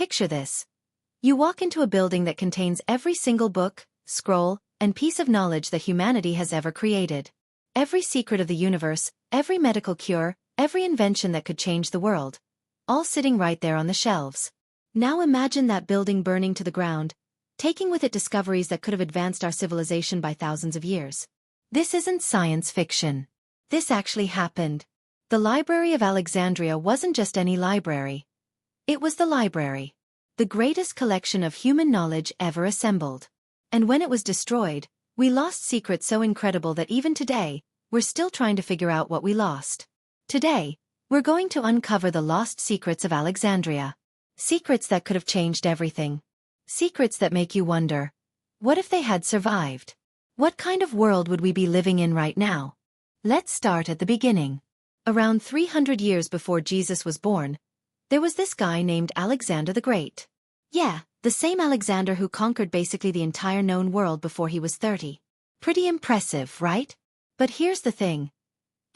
Picture this. You walk into a building that contains every single book, scroll, and piece of knowledge that humanity has ever created. Every secret of the universe, every medical cure, every invention that could change the world. All sitting right there on the shelves. Now imagine that building burning to the ground, taking with it discoveries that could have advanced our civilization by thousands of years. This isn't science fiction. This actually happened. The Library of Alexandria wasn't just any library. It was the library. The greatest collection of human knowledge ever assembled. And when it was destroyed, we lost secrets so incredible that even today, we're still trying to figure out what we lost. Today, we're going to uncover the lost secrets of Alexandria. Secrets that could have changed everything. Secrets that make you wonder, what if they had survived? What kind of world would we be living in right now? Let's start at the beginning. Around 300 years before Jesus was born, there was this guy named Alexander the Great. Yeah, the same Alexander who conquered basically the entire known world before he was 30. Pretty impressive, right? But here's the thing.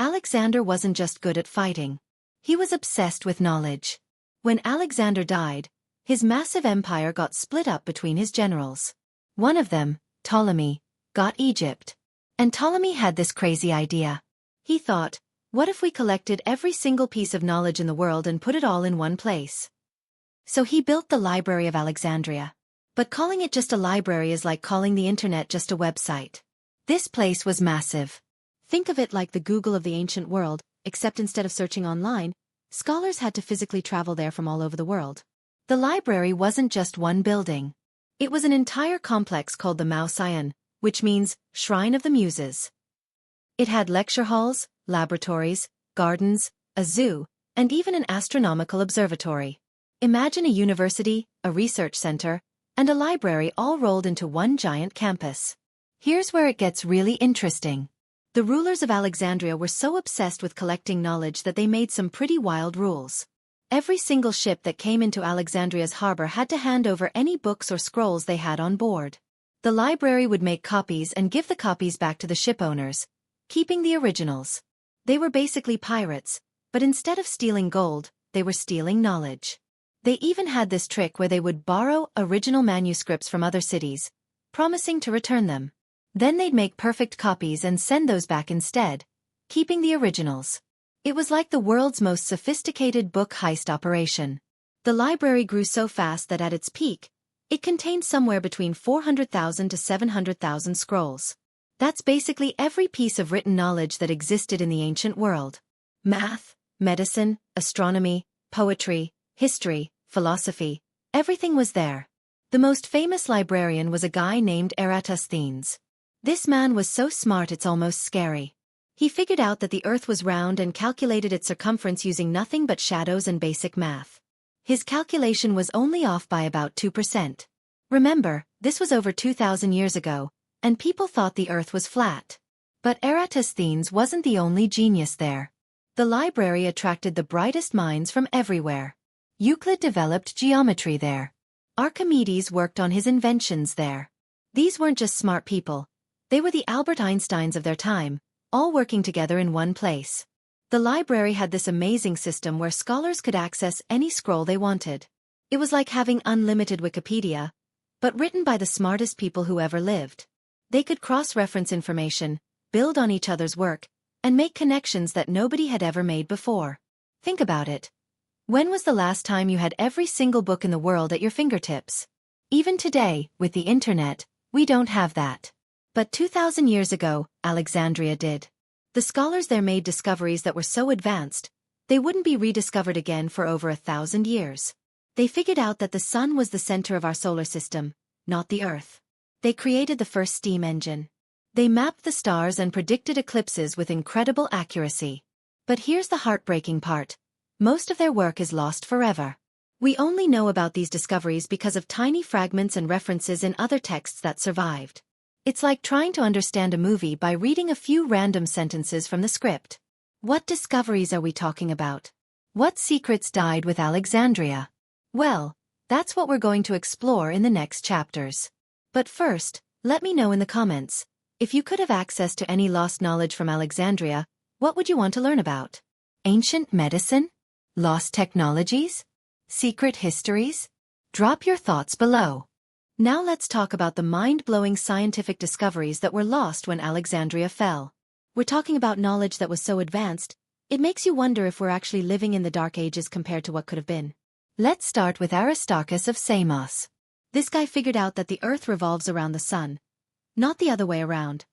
Alexander wasn't just good at fighting. He was obsessed with knowledge. When Alexander died, his massive empire got split up between his generals. One of them, Ptolemy, got Egypt. And Ptolemy had this crazy idea. He thought, what if we collected every single piece of knowledge in the world and put it all in one place? So he built the Library of Alexandria. But calling it just a library is like calling the internet just a website. This place was massive. Think of it like the Google of the ancient world, except instead of searching online, scholars had to physically travel there from all over the world. The library wasn't just one building. It was an entire complex called the Mausoleum, which means Shrine of the Muses. It had lecture halls, laboratories, gardens, a zoo, and even an astronomical observatory. Imagine a university, a research center, and a library all rolled into one giant campus. Here's where it gets really interesting. The rulers of Alexandria were so obsessed with collecting knowledge that they made some pretty wild rules. Every single ship that came into Alexandria's harbor had to hand over any books or scrolls they had on board. The library would make copies and give the copies back to the ship owners, keeping the originals. They were basically pirates, but instead of stealing gold, they were stealing knowledge. They even had this trick where they would borrow original manuscripts from other cities, promising to return them. Then they'd make perfect copies and send those back instead, keeping the originals. It was like the world's most sophisticated book heist operation. The library grew so fast that at its peak, it contained somewhere between 400,000 to 700,000 scrolls. That's basically every piece of written knowledge that existed in the ancient world. Math, medicine, astronomy, poetry, history, philosophy, everything was there. The most famous librarian was a guy named Eratosthenes. This man was so smart it's almost scary. He figured out that the Earth was round and calculated its circumference using nothing but shadows and basic math. His calculation was only off by about 2%. Remember, this was over 2,000 years ago, and people thought the Earth was flat. But Eratosthenes wasn't the only genius there. The library attracted the brightest minds from everywhere. Euclid developed geometry there. Archimedes worked on his inventions there. These weren't just smart people. They were the Albert Einsteins of their time, all working together in one place. The library had this amazing system where scholars could access any scroll they wanted. It was like having unlimited Wikipedia, but written by the smartest people who ever lived. They could cross-reference information, build on each other's work, and make connections that nobody had ever made before. Think about it. When was the last time you had every single book in the world at your fingertips? Even today, with the internet, we don't have that. But 2,000 years ago, Alexandria did. The scholars there made discoveries that were so advanced, they wouldn't be rediscovered again for over 1,000 years. They figured out that the sun was the center of our solar system, not the Earth. They created the first steam engine. They mapped the stars and predicted eclipses with incredible accuracy. But here's the heartbreaking part. Most of their work is lost forever. We only know about these discoveries because of tiny fragments and references in other texts that survived. It's like trying to understand a movie by reading a few random sentences from the script. What discoveries are we talking about? What secrets died with Alexandria? Well, that's what we're going to explore in the next chapters. But first, let me know in the comments, if you could have access to any lost knowledge from Alexandria, what would you want to learn about? Ancient medicine? Lost technologies? Secret histories? Drop your thoughts below. Now let's talk about the mind-blowing scientific discoveries that were lost when Alexandria fell. We're talking about knowledge that was so advanced, it makes you wonder if we're actually living in the Dark Ages compared to what could have been. Let's start with Aristarchus of Samos. This guy figured out that the Earth revolves around the Sun, not the other way around.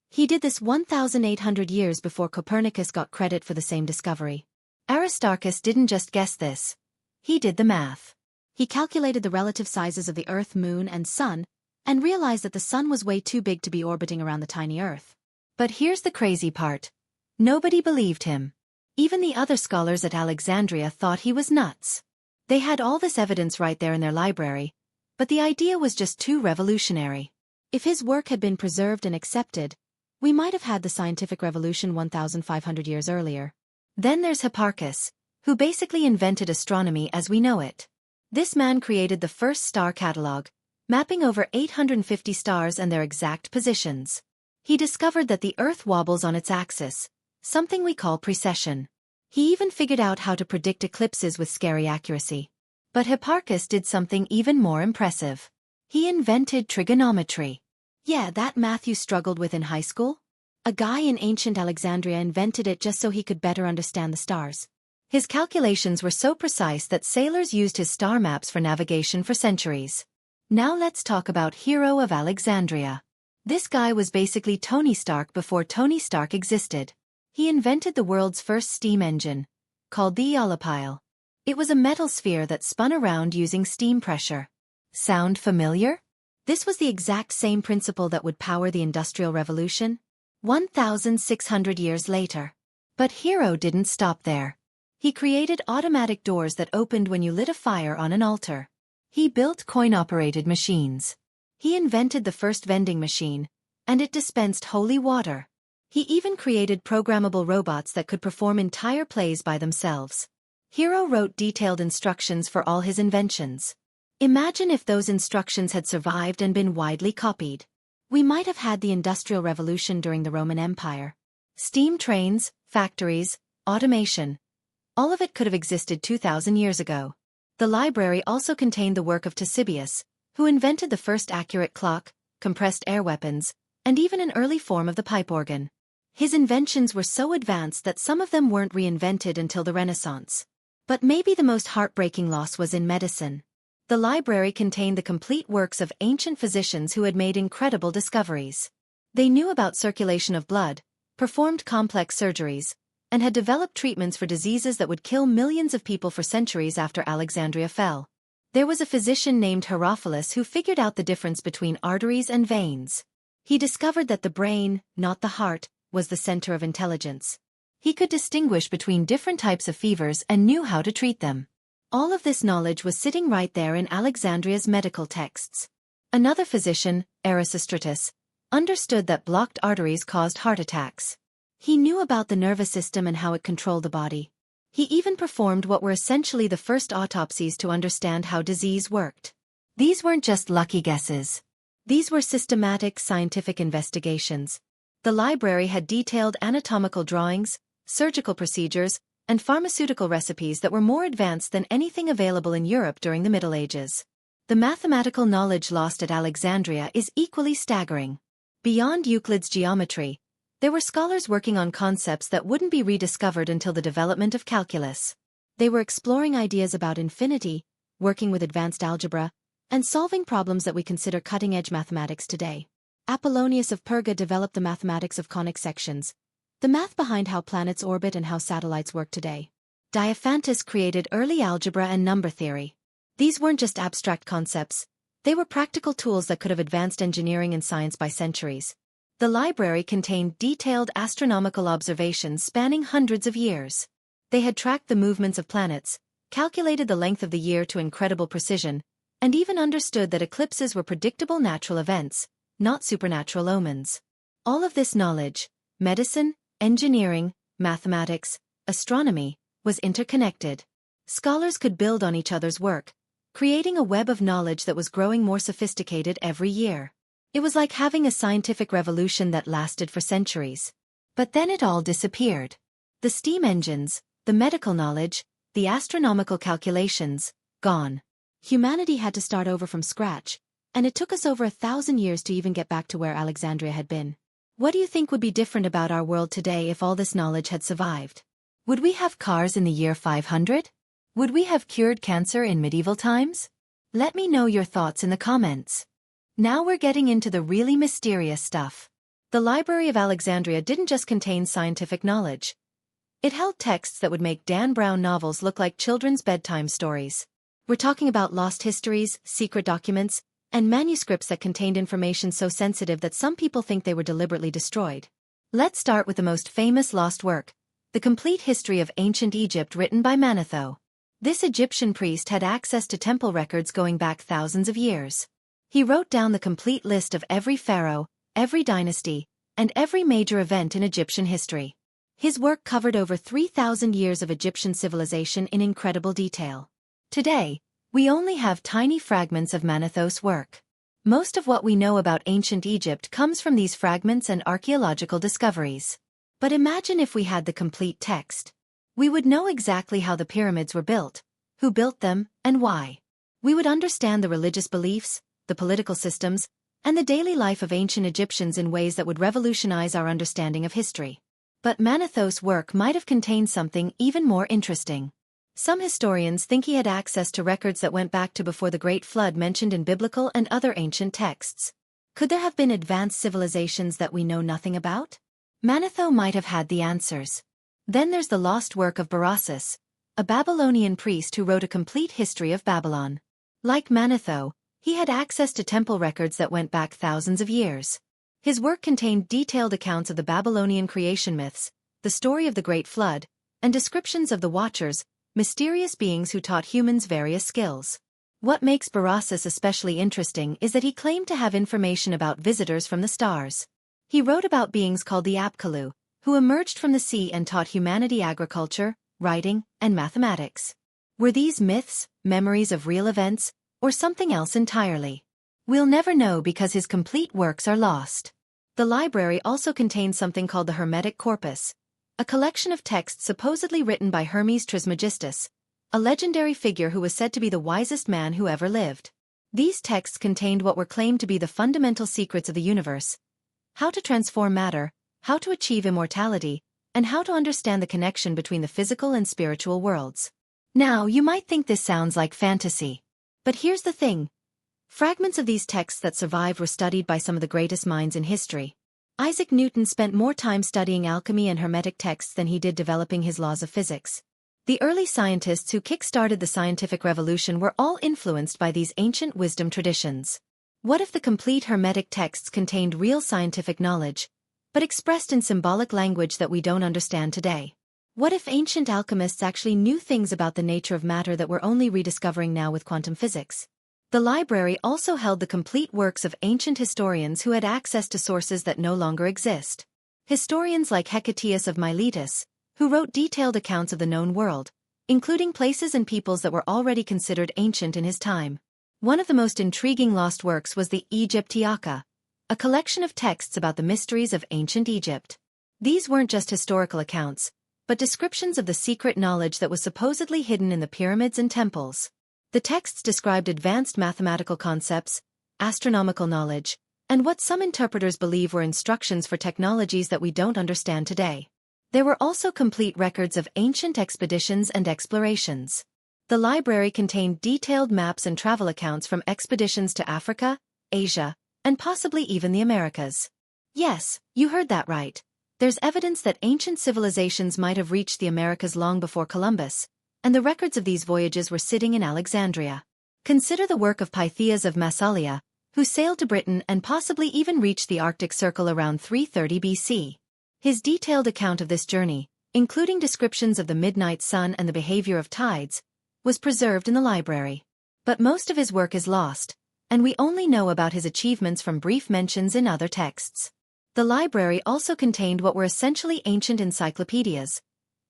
He did this 1,800 years before Copernicus got credit for the same discovery. Aristarchus didn't just guess this. He did the math. He calculated the relative sizes of the Earth, Moon, and Sun, and realized that the Sun was way too big to be orbiting around the tiny Earth. But here's the crazy part. Nobody believed him. Even the other scholars at Alexandria thought he was nuts. They had all this evidence right there in their library, but the idea was just too revolutionary. If his work had been preserved and accepted, we might have had the scientific revolution 1,500 years earlier. Then there's Hipparchus, who basically invented astronomy as we know it. This man created the first star catalog, mapping over 850 stars and their exact positions. He discovered that the Earth wobbles on its axis, something we call precession. He even figured out how to predict eclipses with scary accuracy. But Hipparchus did something even more impressive. He invented trigonometry. Yeah, that math you struggled with in high school? A guy in ancient Alexandria invented it just so he could better understand the stars. His calculations were so precise that sailors used his star maps for navigation for centuries. Now let's talk about Hero of Alexandria. This guy was basically Tony Stark before Tony Stark existed. He invented the world's first steam engine, called the Eolipile. It was a metal sphere that spun around using steam pressure. Sound familiar? This was the exact same principle that would power the Industrial Revolution 1,600 years later. But Hero didn't stop there. He created automatic doors that opened when you lit a fire on an altar. He built coin-operated machines. He invented the first vending machine, and it dispensed holy water. He even created programmable robots that could perform entire plays by themselves. Hero wrote detailed instructions for all his inventions. Imagine if those instructions had survived and been widely copied. We might have had the Industrial Revolution during the Roman Empire. Steam trains, factories, automation. All of it could have existed 2,000 years ago. The library also contained the work of Ctesibius, who invented the first accurate clock, compressed air weapons, and even an early form of the pipe organ. His inventions were so advanced that some of them weren't reinvented until the Renaissance. But maybe the most heartbreaking loss was in medicine. The library contained the complete works of ancient physicians who had made incredible discoveries. They knew about circulation of blood, performed complex surgeries, and had developed treatments for diseases that would kill millions of people for centuries after Alexandria fell. There was a physician named Herophilus who figured out the difference between arteries and veins. He discovered that the brain, not the heart, was the center of intelligence. He could distinguish between different types of fevers and knew how to treat them. All of this knowledge was sitting right there in Alexandria's medical texts. Another physician, Aristarchus, understood that blocked arteries caused heart attacks. He knew about the nervous system and how it controlled the body. He even performed what were essentially the first autopsies to understand how disease worked. These weren't just lucky guesses. These were systematic scientific investigations. The library had detailed anatomical drawings, surgical procedures, and pharmaceutical recipes that were more advanced than anything available in Europe during the Middle Ages. The mathematical knowledge lost at Alexandria is equally staggering. Beyond Euclid's geometry, there were scholars working on concepts that wouldn't be rediscovered until the development of calculus. They were exploring ideas about infinity, working with advanced algebra, and solving problems that we consider cutting-edge mathematics today. Apollonius of Perga developed the mathematics of conic sections, the math behind how planets orbit and how satellites work today. Diophantus created early algebra and number theory. These weren't just abstract concepts, they were practical tools that could have advanced engineering and science by centuries. The library contained detailed astronomical observations spanning hundreds of years. They had tracked the movements of planets, calculated the length of the year to incredible precision, and even understood that eclipses were predictable natural events, not supernatural omens. All of this knowledge, medicine, engineering, mathematics, astronomy, was interconnected. Scholars could build on each other's work, creating a web of knowledge that was growing more sophisticated every year. It was like having a scientific revolution that lasted for centuries. But then it all disappeared. The steam engines, the medical knowledge, the astronomical calculations, gone. Humanity had to start over from scratch, and it took us over 1,000 years to even get back to where Alexandria had been. What do you think would be different about our world today if all this knowledge had survived? Would we have cars in the year 500? Would we have cured cancer in medieval times? Let me know your thoughts in the comments. Now we're getting into the really mysterious stuff. The Library of Alexandria didn't just contain scientific knowledge. It held texts that would make Dan Brown novels look like children's bedtime stories. We're talking about lost histories, secret documents, and manuscripts that contained information so sensitive that some people think they were deliberately destroyed. Let's start with the most famous lost work, the complete history of ancient Egypt written by Manetho. This Egyptian priest had access to temple records going back thousands of years. He wrote down the complete list of every pharaoh, every dynasty, and every major event in Egyptian history. His work covered over 3,000 years of Egyptian civilization in incredible detail. Today, we only have tiny fragments of Manetho's work. Most of what we know about ancient Egypt comes from these fragments and archaeological discoveries. But imagine if we had the complete text. We would know exactly how the pyramids were built, who built them, and why. We would understand the religious beliefs, the political systems, and the daily life of ancient Egyptians in ways that would revolutionize our understanding of history. But Manetho's work might have contained something even more interesting. Some historians think he had access to records that went back to before the Great Flood mentioned in biblical and other ancient texts. Could there have been advanced civilizations that we know nothing about? Manetho might have had the answers. Then there's the lost work of Berossus, a Babylonian priest who wrote a complete history of Babylon. Like Manetho, he had access to temple records that went back thousands of years. His work contained detailed accounts of the Babylonian creation myths, the story of the Great Flood, and descriptions of the Watchers, mysterious beings who taught humans various skills. What makes Berossus especially interesting is that he claimed to have information about visitors from the stars. He wrote about beings called the Apkallu, who emerged from the sea and taught humanity agriculture, writing, and mathematics. Were these myths, memories of real events, or something else entirely? We'll never know because his complete works are lost. The library also contains something called the Hermetic Corpus, a collection of texts supposedly written by Hermes Trismegistus, a legendary figure who was said to be the wisest man who ever lived. These texts contained what were claimed to be the fundamental secrets of the universe: how to transform matter, how to achieve immortality, and how to understand the connection between the physical and spiritual worlds. Now, you might think this sounds like fantasy. But here's the thing. Fragments of these texts that survived were studied by some of the greatest minds in history. Isaac Newton spent more time studying alchemy and Hermetic texts than he did developing his laws of physics. The early scientists who kick-started the scientific revolution were all influenced by these ancient wisdom traditions. What if the complete Hermetic texts contained real scientific knowledge, but expressed in symbolic language that we don't understand today? What if ancient alchemists actually knew things about the nature of matter that we're only rediscovering now with quantum physics? The library also held the complete works of ancient historians who had access to sources that no longer exist. Historians like Hecataeus of Miletus, who wrote detailed accounts of the known world, including places and peoples that were already considered ancient in his time. One of the most intriguing lost works was the Aegyptiaca, a collection of texts about the mysteries of ancient Egypt. These weren't just historical accounts, but descriptions of the secret knowledge that was supposedly hidden in the pyramids and temples. The texts described advanced mathematical concepts, astronomical knowledge, and what some interpreters believe were instructions for technologies that we don't understand today. There were also complete records of ancient expeditions and explorations. The library contained detailed maps and travel accounts from expeditions to Africa, Asia, and possibly even the Americas. Yes, you heard that right. There's evidence that ancient civilizations might have reached the Americas long before Columbus, and the records of these voyages were sitting in Alexandria. Consider the work of Pytheas of Massalia, who sailed to Britain and possibly even reached the Arctic Circle around 330 BC. His detailed account of this journey, including descriptions of the midnight sun and the behavior of tides, was preserved in the library. But most of his work is lost, and we only know about his achievements from brief mentions in other texts. The library also contained what were essentially ancient encyclopedias,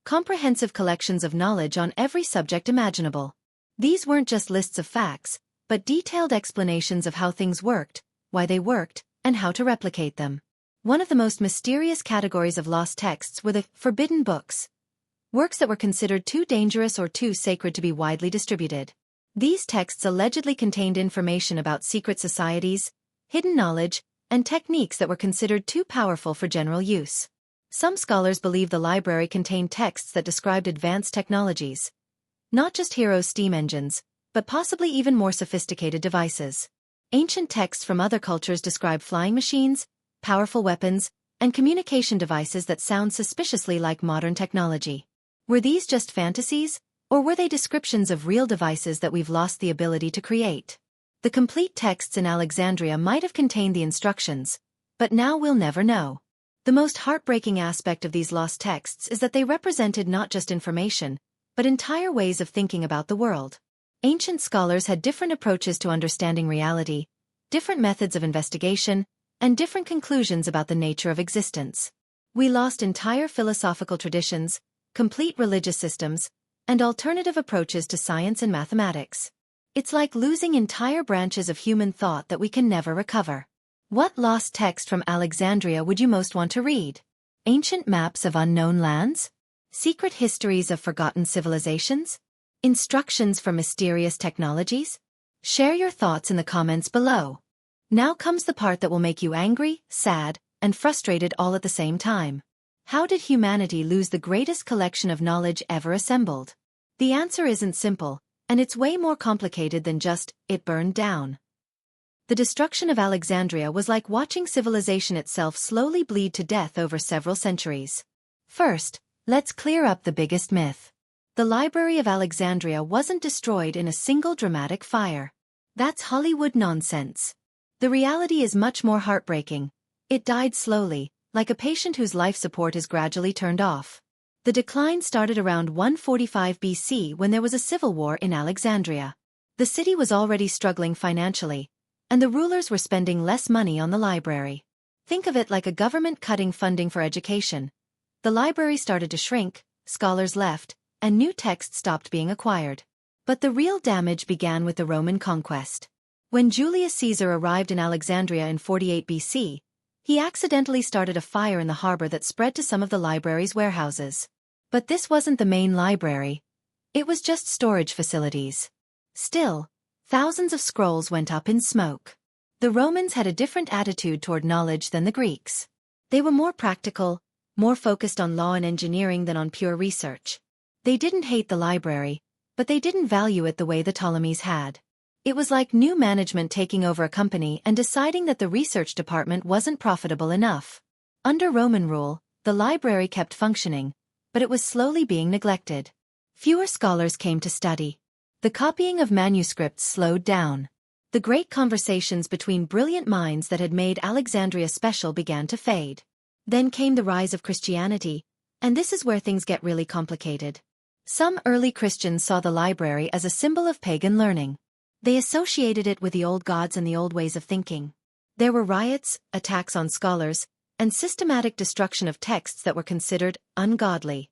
comprehensive collections of knowledge on every subject imaginable. These weren't just lists of facts, but detailed explanations of how things worked, why they worked, and how to replicate them. One of the most mysterious categories of lost texts were the forbidden books, works that were considered too dangerous or too sacred to be widely distributed. These texts allegedly contained information about secret societies, hidden knowledge, and techniques that were considered too powerful for general use. Some scholars believe the library contained texts that described advanced technologies, not just heroes' steam engines, but possibly even more sophisticated devices. Ancient texts from other cultures describe flying machines, powerful weapons, and communication devices that sound suspiciously like modern technology. Were these just fantasies, or were they descriptions of real devices that we've lost the ability to create? The complete texts in Alexandria might have contained the instructions, but now we'll never know. The most heartbreaking aspect of these lost texts is that they represented not just information, but entire ways of thinking about the world. Ancient scholars had different approaches to understanding reality, different methods of investigation, and different conclusions about the nature of existence. We lost entire philosophical traditions, complete religious systems, and alternative approaches to science and mathematics. It's like losing entire branches of human thought that we can never recover. What lost text from Alexandria would you most want to read? Ancient maps of unknown lands? Secret histories of forgotten civilizations? Instructions for mysterious technologies? Share your thoughts in the comments below. Now comes the part that will make you angry, sad, and frustrated all at the same time. How did humanity lose the greatest collection of knowledge ever assembled? The answer isn't simple, and it's way more complicated than just, it burned down. The destruction of Alexandria was like watching civilization itself slowly bleed to death over several centuries. First, let's clear up the biggest myth. The Library of Alexandria wasn't destroyed in a single dramatic fire. That's Hollywood nonsense. The reality is much more heartbreaking. It died slowly, like a patient whose life support is gradually turned off. The decline started around 145 BC when there was a civil war in Alexandria. The city was already struggling financially, and the rulers were spending less money on the library. Think of it like a government cutting funding for education. The library started to shrink, scholars left, and new texts stopped being acquired. But the real damage began with the Roman conquest. When Julius Caesar arrived in Alexandria in 48 BC, he accidentally started a fire in the harbor that spread to some of the library's warehouses. But this wasn't the main library. It was just storage facilities. Still, thousands of scrolls went up in smoke. The Romans had a different attitude toward knowledge than the Greeks. They were more practical, more focused on law and engineering than on pure research. They didn't hate the library, but they didn't value it the way the Ptolemies had. It was like new management taking over a company and deciding that the research department wasn't profitable enough. Under Roman rule, the library kept functioning, but it was slowly being neglected. Fewer scholars came to study. The copying of manuscripts slowed down. The great conversations between brilliant minds that had made Alexandria special began to fade. Then came the rise of Christianity, and this is where things get really complicated. Some early Christians saw the library as a symbol of pagan learning. They associated it with the old gods and the old ways of thinking. There were riots, attacks on scholars, and systematic destruction of texts that were considered ungodly.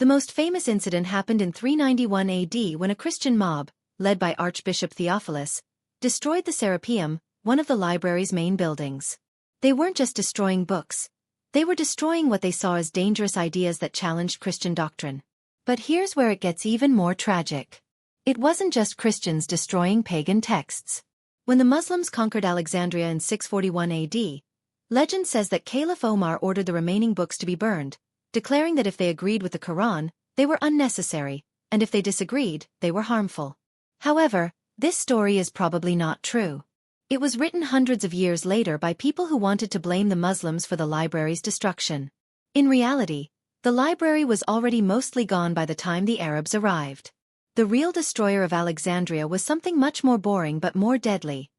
The most famous incident happened in 391 AD when a Christian mob, led by Archbishop Theophilus, destroyed the Serapeum, one of the library's main buildings. They weren't just destroying books. They were destroying what they saw as dangerous ideas that challenged Christian doctrine. But here's where it gets even more tragic. It wasn't just Christians destroying pagan texts. When the Muslims conquered Alexandria in 641 AD, legend says that Caliph Omar ordered the remaining books to be burned, declaring that if they agreed with the Quran, they were unnecessary, and if they disagreed, they were harmful. However, this story is probably not true. It was written hundreds of years later by people who wanted to blame the Muslims for the library's destruction. In reality, the library was already mostly gone by the time the Arabs arrived. The real destroyer of Alexandria was something much more boring but more deadly: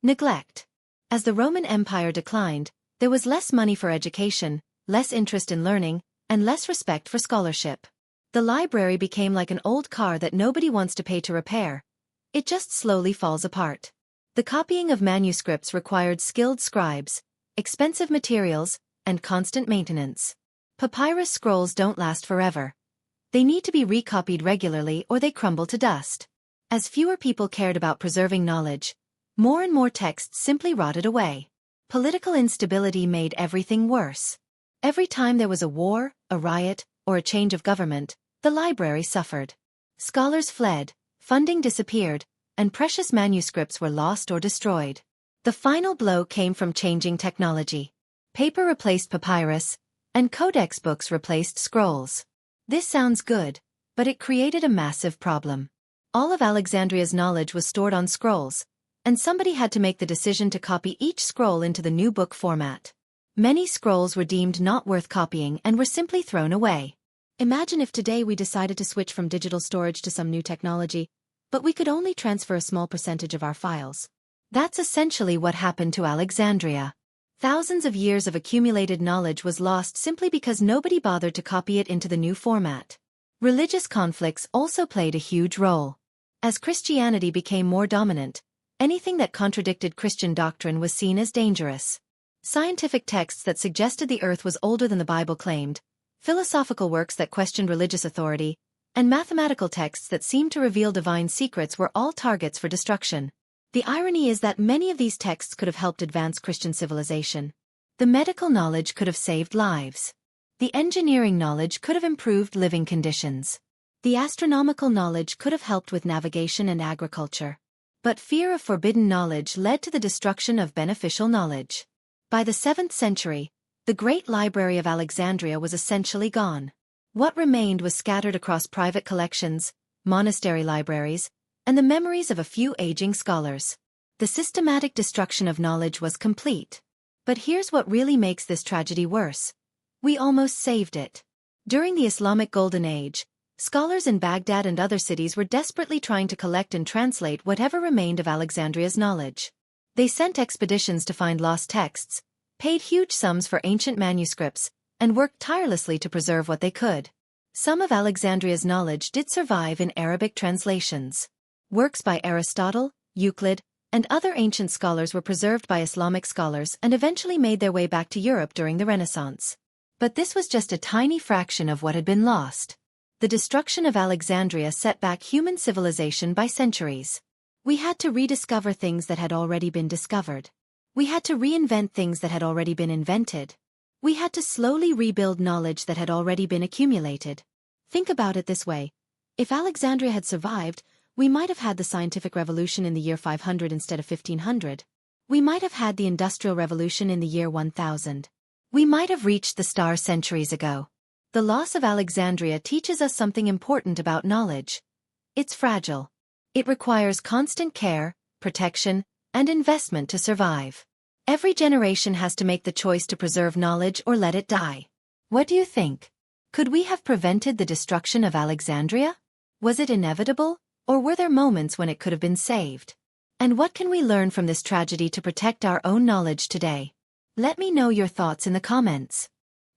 neglect. As the Roman Empire declined, there was less money for education, less interest in learning, and less respect for scholarship. The library became like an old car that nobody wants to pay to repair. It just slowly falls apart. The copying of manuscripts required skilled scribes, expensive materials, and constant maintenance. Papyrus scrolls don't last forever. They need to be recopied regularly or they crumble to dust. As fewer people cared about preserving knowledge, more and more texts simply rotted away. Political instability made everything worse. Every time there was a war, a riot, or a change of government, the library suffered. Scholars fled, funding disappeared, and precious manuscripts were lost or destroyed. The final blow came from changing technology. Paper replaced papyrus, and codex books replaced scrolls. This sounds good, but it created a massive problem. All of Alexandria's knowledge was stored on scrolls, and somebody had to make the decision to copy each scroll into the new book format. Many scrolls were deemed not worth copying and were simply thrown away. Imagine if today we decided to switch from digital storage to some new technology, but we could only transfer a small percentage of our files. That's essentially what happened to Alexandria. Thousands of years of accumulated knowledge was lost simply because nobody bothered to copy it into the new format. Religious conflicts also played a huge role. As Christianity became more dominant, anything that contradicted Christian doctrine was seen as dangerous. Scientific texts that suggested the earth was older than the Bible claimed, philosophical works that questioned religious authority, and mathematical texts that seemed to reveal divine secrets were all targets for destruction. The irony is that many of these texts could have helped advance Christian civilization. The medical knowledge could have saved lives. The engineering knowledge could have improved living conditions. The astronomical knowledge could have helped with navigation and agriculture. But fear of forbidden knowledge led to the destruction of beneficial knowledge. By the 7th century, the great Library of Alexandria was essentially gone. What remained was scattered across private collections, monastery libraries, and the memories of a few aging scholars. The systematic destruction of knowledge was complete. But here's what really makes this tragedy worse. We almost saved it. During the Islamic Golden Age, scholars in Baghdad and other cities were desperately trying to collect and translate whatever remained of Alexandria's knowledge. They sent expeditions to find lost texts, paid huge sums for ancient manuscripts, and worked tirelessly to preserve what they could. Some of Alexandria's knowledge did survive in Arabic translations. Works by Aristotle, Euclid, and other ancient scholars were preserved by Islamic scholars and eventually made their way back to Europe during the Renaissance. But this was just a tiny fraction of what had been lost. The destruction of Alexandria set back human civilization by centuries. We had to rediscover things that had already been discovered. We had to reinvent things that had already been invented. We had to slowly rebuild knowledge that had already been accumulated. Think about it this way. If Alexandria had survived, we might have had the scientific revolution in the year 500 instead of 1500. We might have had the Industrial Revolution in the year 1000. We might have reached the stars centuries ago. The loss of Alexandria teaches us something important about knowledge. It's fragile. It requires constant care, protection, and investment to survive. Every generation has to make the choice to preserve knowledge or let it die. What do you think? Could we have prevented the destruction of Alexandria? Was it inevitable, or were there moments when it could have been saved? And what can we learn from this tragedy to protect our own knowledge today? Let me know your thoughts in the comments.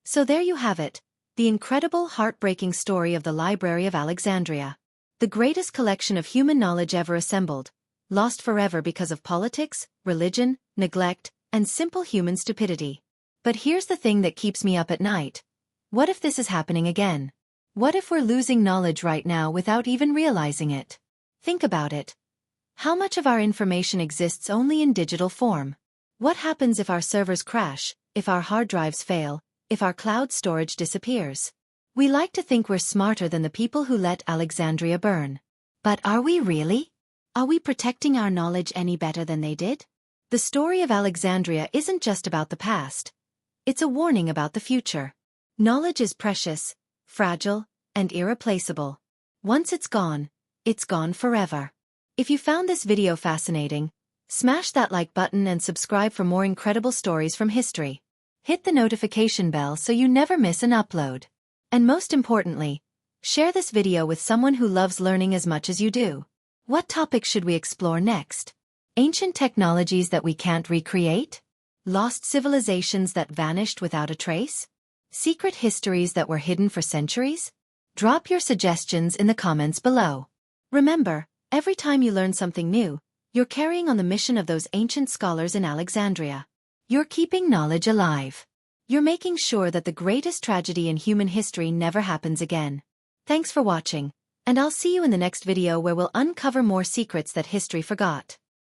So there you have it, the incredible, heartbreaking story of the Library of Alexandria. The greatest collection of human knowledge ever assembled, lost forever because of politics, religion, neglect, and simple human stupidity. But here's the thing that keeps me up at night. What if this is happening again? What if we're losing knowledge right now without even realizing it? Think about it. How much of our information exists only in digital form? What happens if our servers crash, if our hard drives fail, if our cloud storage disappears? We like to think we're smarter than the people who let Alexandria burn. But are we really? Are we protecting our knowledge any better than they did? The story of Alexandria isn't just about the past. It's a warning about the future. Knowledge is precious, fragile, and irreplaceable. Once it's gone forever. If you found this video fascinating, smash that like button and subscribe for more incredible stories from history. Hit the notification bell so you never miss an upload. And most importantly, share this video with someone who loves learning as much as you do. What topics should we explore next? Ancient technologies that we can't recreate? Lost civilizations that vanished without a trace? Secret histories that were hidden for centuries? Drop your suggestions in the comments below. Remember, every time you learn something new, you're carrying on the mission of those ancient scholars in Alexandria. You're keeping knowledge alive. You're making sure that the greatest tragedy in human history never happens again. Thanks for watching, and I'll see you in the next video where we'll uncover more secrets that history forgot.